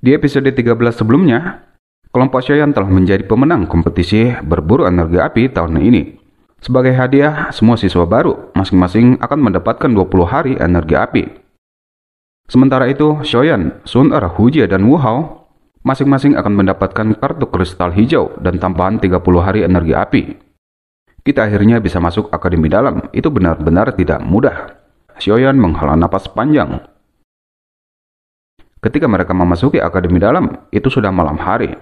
Di episode 13 sebelumnya, kelompok Xiaoyan telah menjadi pemenang kompetisi berburu energi api tahun ini. Sebagai hadiah, semua siswa baru masing-masing akan mendapatkan 20 hari energi api. Sementara itu, Xiaoyan, Sun Er, Hujie, dan Wu Hao masing-masing akan mendapatkan kartu kristal hijau dan tambahan 30 hari energi api. Kita akhirnya bisa masuk akademi dalam, itu benar-benar tidak mudah. Xiaoyan menghela napas panjang. Ketika mereka memasuki akademi dalam, itu sudah malam hari.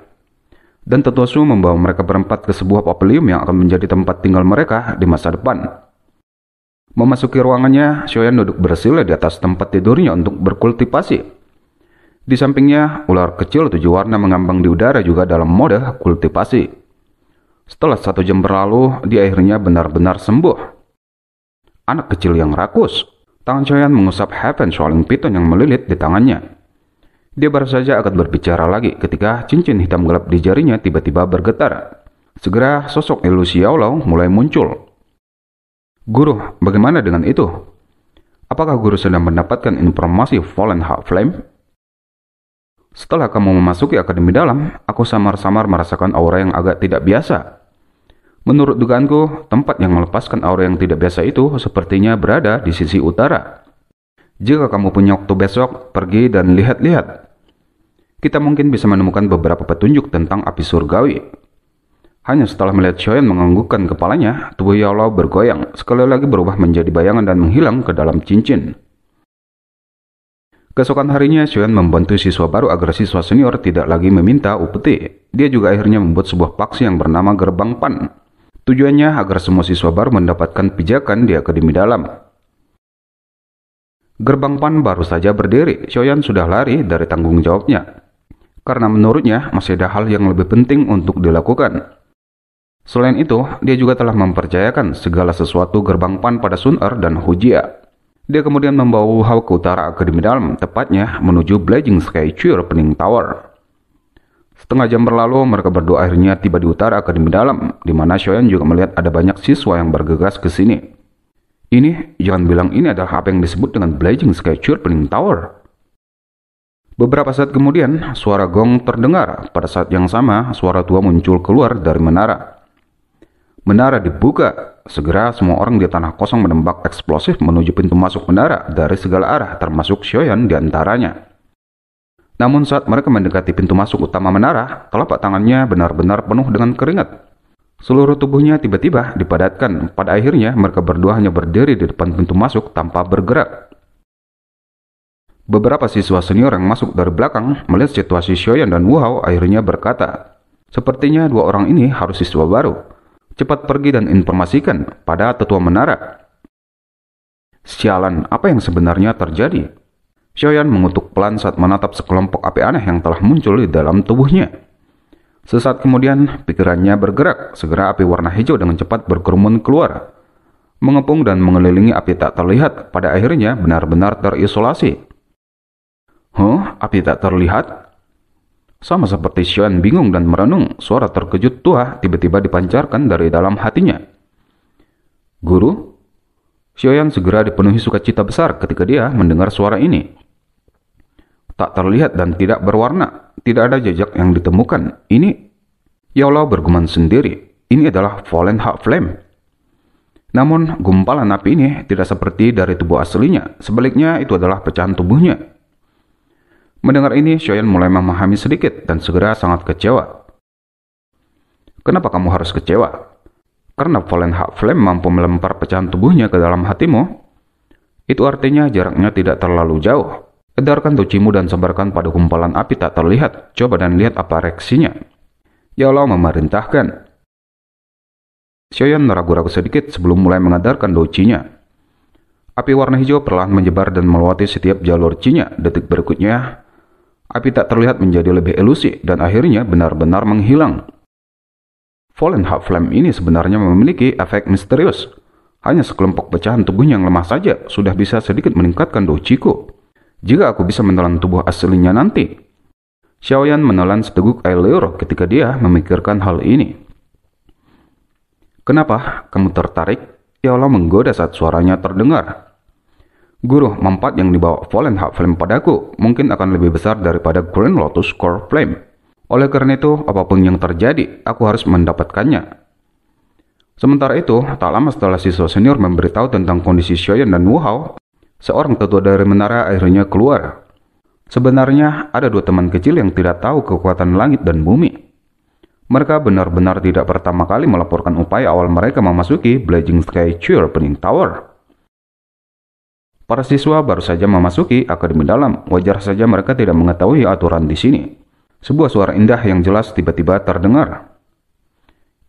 Dan Tetua Su membawa mereka berempat ke sebuah pavilion yang akan menjadi tempat tinggal mereka di masa depan. Memasuki ruangannya, Xiaoyan duduk bersila di atas tempat tidurnya untuk berkultivasi. Di sampingnya, ular kecil 7 warna mengambang di udara juga dalam mode kultivasi. Setelah 1 jam berlalu, dia akhirnya benar-benar sembuh. Anak kecil yang rakus. Tangan Xiaoyan mengusap Heaven Swirling Piton yang melilit di tangannya. Dia baru saja akan berbicara lagi ketika cincin hitam gelap di jarinya tiba-tiba bergetar. Segera sosok ilusi Yaolao mulai muncul. Guru, bagaimana dengan itu? Apakah guru sedang mendapatkan informasi Fallen Heart Flame? Setelah kamu memasuki akademi dalam, aku samar-samar merasakan aura yang agak tidak biasa. Menurut dugaanku, tempat yang melepaskan aura yang tidak biasa itu sepertinya berada di sisi utara. Jika kamu punya waktu besok, pergi dan lihat-lihat. Kita mungkin bisa menemukan beberapa petunjuk tentang api surgawi. Hanya setelah melihat Xiaoyan menganggukkan kepalanya, tubuh Yaolao bergoyang, sekali lagi berubah menjadi bayangan dan menghilang ke dalam cincin. Keesokan harinya, Xiaoyan membantu siswa baru agar siswa senior tidak lagi meminta upeti. Dia juga akhirnya membuat sebuah paksi yang bernama Gerbang Pan. Tujuannya agar semua siswa baru mendapatkan pijakan di akademi dalam. Gerbang Pan baru saja berdiri, Xiaoyan sudah lari dari tanggung jawabnya. Karena menurutnya masih ada hal yang lebih penting untuk dilakukan. Selain itu, dia juga telah mempercayakan segala sesuatu Gerbang Pan pada Sun Er dan Hujie. Dia kemudian membawa Wu Hao ke utara akademi dalam, tepatnya menuju Blazing Sky Cheerpening Tower. Setengah jam berlalu, mereka berdua akhirnya tiba di utara akademi dalam, di mana Xiaoyan juga melihat ada banyak siswa yang bergegas ke sini. Ini, jangan bilang ini adalah apa yang disebut dengan Blazing Sky Cheerpening Tower. Beberapa saat kemudian, suara gong terdengar. Pada saat yang sama, suara tua muncul keluar dari menara. Menara dibuka. Segera semua orang di tanah kosong menembak eksplosif menuju pintu masuk menara dari segala arah, termasuk Xiaoyan di antaranya. Namun saat mereka mendekati pintu masuk utama menara, telapak tangannya benar-benar penuh dengan keringat. Seluruh tubuhnya tiba-tiba dipadatkan. Pada akhirnya, mereka berdua hanya berdiri di depan pintu masuk tanpa bergerak. Beberapa siswa senior yang masuk dari belakang melihat situasi Xiaoyan dan Wu Hao akhirnya berkata, sepertinya dua orang ini harus siswa baru. Cepat pergi dan informasikan pada tetua menara. Sialan, apa yang sebenarnya terjadi? Xiaoyan mengutuk pelan saat menatap sekelompok api aneh yang telah muncul di dalam tubuhnya. Sesaat kemudian, pikirannya bergerak. Segera api warna hijau dengan cepat berkerumun keluar, mengepung dan mengelilingi api tak terlihat. Pada akhirnya benar-benar terisolasi. Api tak terlihat? Sama seperti Xiaoyan bingung dan merenung, suara terkejut tua tiba-tiba dipancarkan dari dalam hatinya. Guru? Xiaoyan segera dipenuhi sukacita besar ketika dia mendengar suara ini. Tak terlihat dan tidak berwarna. Tidak ada jejak yang ditemukan. Ini, Yaolao bergumam sendiri. Ini adalah Fallen Heart Flame. Namun, gumpalan api ini tidak seperti dari tubuh aslinya. Sebaliknya, itu adalah pecahan tubuhnya. Mendengar ini, Xiaoyan mulai memahami sedikit dan segera sangat kecewa. Kenapa kamu harus kecewa? Karena Fallen Heart Flame mampu melempar pecahan tubuhnya ke dalam hatimu. Itu artinya jaraknya tidak terlalu jauh. Edarkan tucimu dan sebarkan pada gumpalan api tak terlihat. Coba dan lihat apa reaksinya. Yaolao memerintahkan. Xiaoyan ragu-ragu sedikit sebelum mulai mengedarkan doucinya. Api warna hijau perlahan menyebar dan melewati setiap jalur cinya. Detik berikutnya, api tak terlihat menjadi lebih elusi dan akhirnya benar-benar menghilang. Fallen Heart Flame ini sebenarnya memiliki efek misterius. Hanya sekelompok pecahan tubuhnya yang lemah saja sudah bisa sedikit meningkatkan douciku. Jika aku bisa menelan tubuh aslinya nanti. Xiaoyan menelan seteguk air liur ketika dia memikirkan hal ini. Kenapa kamu tertarik? Yaolao menggoda saat suaranya terdengar. Guru mempat yang dibawa Fallen Heart Flame padaku mungkin akan lebih besar daripada Green Lotus Core Flame. Oleh karena itu, apapun yang terjadi, aku harus mendapatkannya. Sementara itu, tak lama setelah siswa senior memberitahu tentang kondisi Xiaoyan dan Wu Hao, seorang tetua dari menara akhirnya keluar. Sebenarnya, ada dua teman kecil yang tidak tahu kekuatan langit dan bumi. Mereka benar-benar tidak pertama kali melaporkan upaya awal mereka memasuki Blazing Sky Sharpening Tower. Para siswa baru saja memasuki akademi dalam, wajar saja mereka tidak mengetahui aturan di sini. Sebuah suara indah yang jelas tiba-tiba terdengar.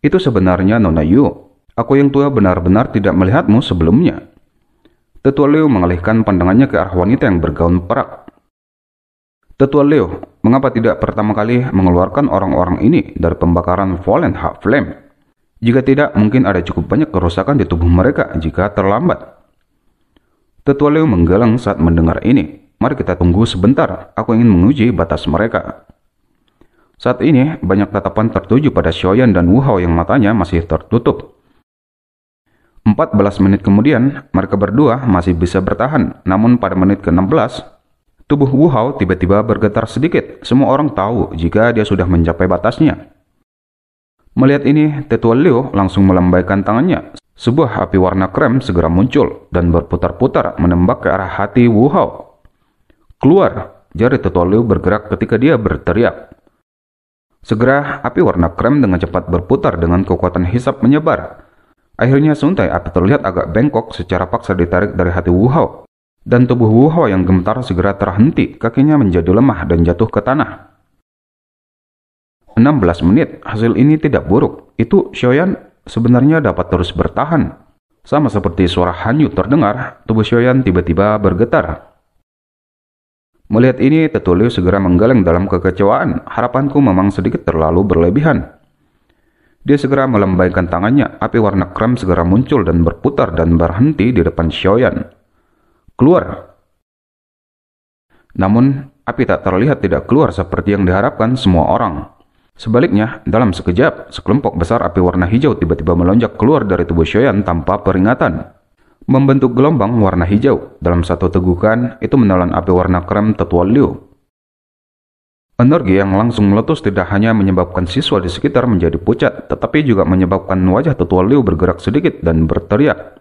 Itu sebenarnya Nona Yu. Aku yang tua benar-benar tidak melihatmu sebelumnya. Tetua Liu mengalihkan pandangannya ke arah wanita yang bergaun perak. Tetua Liu, mengapa tidak pertama kali mengeluarkan orang-orang ini dari pembakaran Fallen Heart Flame? Jika tidak, mungkin ada cukup banyak kerusakan di tubuh mereka jika terlambat. Tetua Liu menggeleng saat mendengar ini. Mari kita tunggu sebentar, aku ingin menguji batas mereka. Saat ini, banyak tatapan tertuju pada Xiaoyan dan Wu Hao yang matanya masih tertutup. 14 menit kemudian, mereka berdua masih bisa bertahan. Namun pada menit ke-16, tubuh Wu Hao tiba-tiba bergetar sedikit. Semua orang tahu jika dia sudah mencapai batasnya. Melihat ini, Tetua Liu langsung melambaikan tangannya. Sebuah api warna krem segera muncul dan berputar-putar menembak ke arah hati Wu Hao. Keluar, jari Tetua Liu bergerak ketika dia berteriak. Segera, api warna krem dengan cepat berputar dengan kekuatan hisap menyebar. Akhirnya suntai api terlihat agak bengkok secara paksa ditarik dari hati Wu Hao. Dan tubuh Wu Hao yang gemetar segera terhenti, kakinya menjadi lemah dan jatuh ke tanah. 16 menit, hasil ini tidak buruk. Itu Xiaoyan sebenarnya dapat terus bertahan. Sama seperti suara Hanyu terdengar, tubuh Xiaoyan tiba-tiba bergetar. Melihat ini, Tetua Liu segera menggeleng dalam kekecewaan. Harapanku memang sedikit terlalu berlebihan. Dia segera melambaikan tangannya, api warna krem segera muncul dan berputar dan berhenti di depan Xiaoyan. Keluar. Namun, api tak terlihat tidak keluar seperti yang diharapkan semua orang. Sebaliknya, dalam sekejap, sekelompok besar api warna hijau tiba-tiba melonjak keluar dari tubuh Xiaoyan tanpa peringatan. Membentuk gelombang warna hijau. Dalam satu tegukan, itu menelan api warna krem Tetua Liu. Energi yang langsung meletus tidak hanya menyebabkan siswa di sekitar menjadi pucat, tetapi juga menyebabkan wajah Tetua Liu bergerak sedikit dan berteriak.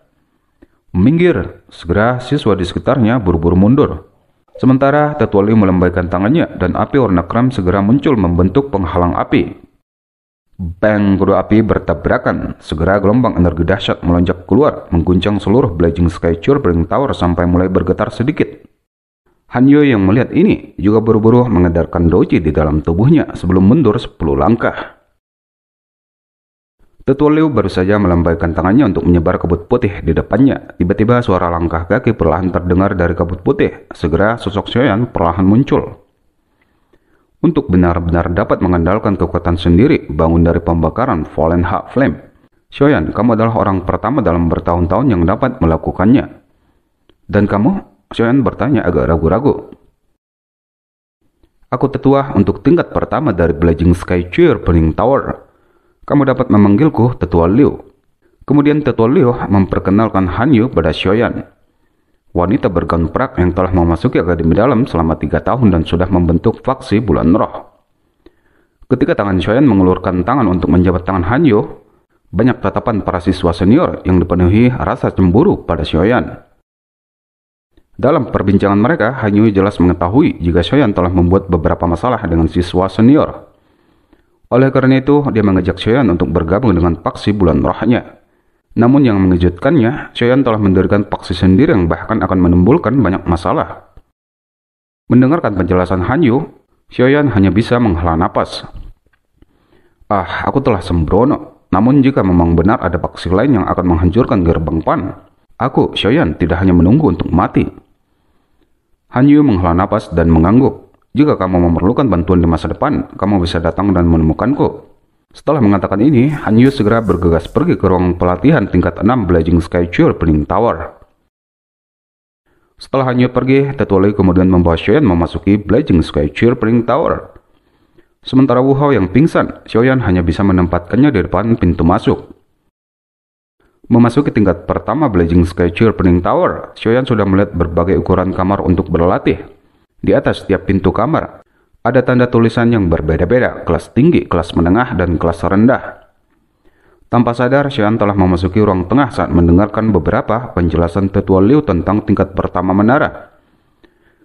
Minggir! Segera siswa di sekitarnya buru-buru mundur. Sementara Tetua Liu melambaikan tangannya dan api warna krem segera muncul membentuk penghalang api. Bang! Kedua api bertabrakan. Segera gelombang energi dahsyat melonjak keluar, mengguncang seluruh Blazing Sky Sharpening Tower sampai mulai bergetar sedikit. Hanyu yang melihat ini juga buru-buru mengedarkan doji di dalam tubuhnya sebelum mundur 10 langkah. Tetua Liu baru saja melambaikan tangannya untuk menyebar kabut putih di depannya. Tiba-tiba suara langkah kaki perlahan terdengar dari kabut putih. Segera sosok Xiaoyan perlahan muncul. Untuk benar-benar dapat mengandalkan kekuatan sendiri, bangun dari pembakaran Fallen Heart Flame. Xiaoyan, kamu adalah orang pertama dalam bertahun-tahun yang dapat melakukannya. Dan kamu? Xiaoyan bertanya agak ragu-ragu. Aku tetua untuk tingkat pertama dari Blazing Sky Sharpening Tower. Kamu dapat memanggilku Tetua Liu. Kemudian Tetua Liu memperkenalkan Hanyu pada Xiaoyan. Wanita bergaun perak yang telah memasuki akademi dalam selama 3 tahun dan sudah membentuk faksi Bulan Roh. Ketika tangan Xiaoyan mengulurkan tangan untuk menjabat tangan Hanyu, banyak tatapan para siswa senior yang dipenuhi rasa cemburu pada Xiaoyan. Dalam perbincangan mereka, Hanyu jelas mengetahui jika Xiaoyan telah membuat beberapa masalah dengan siswa senior. Oleh karena itu, dia mengajak Xiaoyan untuk bergabung dengan faksi Bulan Rohnya. Namun yang mengejutkannya, Xiaoyan telah mendirikan faksi sendiri yang bahkan akan menimbulkan banyak masalah. Mendengarkan penjelasan Hanyu, Xiaoyan hanya bisa menghela napas. Aku telah sembrono. Namun jika memang benar ada faksi lain yang akan menghancurkan gerbang Pan, aku, Xiaoyan, tidak hanya menunggu untuk mati. Hanyu menghela napas dan mengangguk. Jika kamu memerlukan bantuan di masa depan, kamu bisa datang dan menemukanku. Setelah mengatakan ini, Hanyu segera bergegas pergi ke ruang pelatihan tingkat 6 Blazing Sky Sharpening Tower. Setelah Hanyu pergi, Tetua Liu kemudian membawa Xiaoyan memasuki Blazing Sky Sharpening Tower. Sementara Wu Hao yang pingsan, Xiaoyan hanya bisa menempatkannya di depan pintu masuk. Memasuki tingkat pertama Blazing Sky Sharpening Tower, Xiaoyan sudah melihat berbagai ukuran kamar untuk berlatih. Di atas setiap pintu kamar, ada tanda tulisan yang berbeda-beda, kelas tinggi, kelas menengah, dan kelas rendah. Tanpa sadar, Xiaoyan telah memasuki ruang tengah saat mendengarkan beberapa penjelasan Tetua Liu tentang tingkat pertama menara.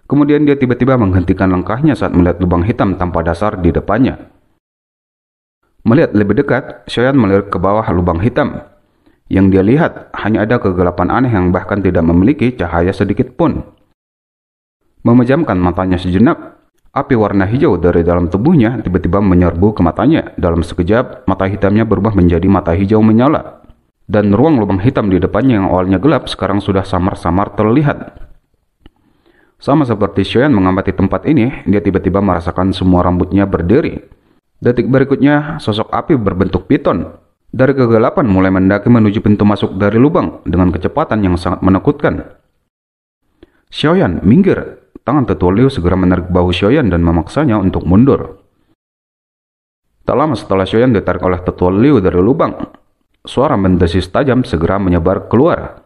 Kemudian dia tiba-tiba menghentikan langkahnya saat melihat lubang hitam tanpa dasar di depannya. Melihat lebih dekat, Xiaoyan melirik ke bawah lubang hitam. Yang dia lihat hanya ada kegelapan aneh yang bahkan tidak memiliki cahaya sedikit pun. Memejamkan matanya sejenak, api warna hijau dari dalam tubuhnya tiba-tiba menyerbu ke matanya. Dalam sekejap, mata hitamnya berubah menjadi mata hijau menyala. Dan ruang lubang hitam di depannya yang awalnya gelap sekarang sudah samar-samar terlihat. Sama seperti Xiaoyan mengamati tempat ini, dia tiba-tiba merasakan semua rambutnya berdiri. Detik berikutnya, sosok api berbentuk piton dari kegelapan mulai mendaki menuju pintu masuk dari lubang dengan kecepatan yang sangat menakutkan. Xiaoyan, minggir! Tangan Tetua Liu segera menarik bahu Xiaoyan dan memaksanya untuk mundur. Tak lama setelah Xiaoyan ditarik oleh Tetua Liu dari lubang, suara mendesis tajam segera menyebar keluar.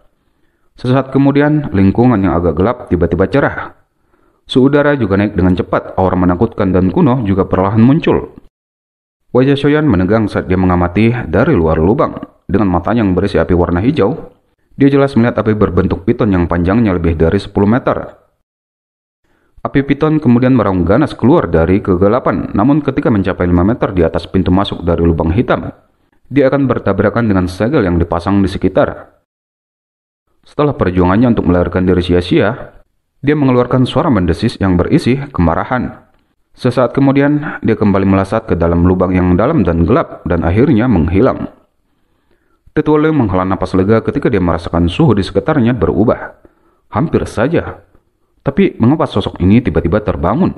Sesaat kemudian, lingkungan yang agak gelap tiba-tiba cerah. Suhu udara juga naik dengan cepat, aura menakutkan dan kuno juga perlahan muncul. Wajah Xiaoyan menegang saat dia mengamati dari luar lubang. Dengan matanya yang berisi api warna hijau, dia jelas melihat api berbentuk piton yang panjangnya lebih dari 10 meter. Api piton kemudian meraung ganas keluar dari kegelapan, namun ketika mencapai 5 meter di atas pintu masuk dari lubang hitam, dia akan bertabrakan dengan segel yang dipasang di sekitar. Setelah perjuangannya untuk melarikan diri sia-sia, dia mengeluarkan suara mendesis yang berisi kemarahan. Sesaat kemudian, dia kembali melesat ke dalam lubang yang dalam dan gelap dan akhirnya menghilang. Tetua Liu menghela napas lega ketika dia merasakan suhu di sekitarnya berubah. Hampir saja. Tapi mengapa sosok ini tiba-tiba terbangun?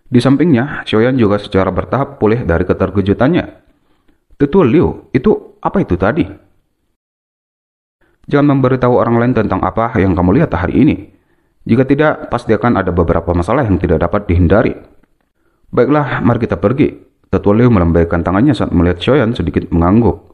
Di sampingnya, Xiaoyan juga secara bertahap pulih dari keterkejutannya. Tetua Liu, itu apa itu tadi? Jangan memberitahu orang lain tentang apa yang kamu lihat hari ini. Jika tidak, pasti akan ada beberapa masalah yang tidak dapat dihindari. Baiklah, mari kita pergi. Tetua Liu melambaikan tangannya saat melihat Xiaoyan sedikit mengangguk.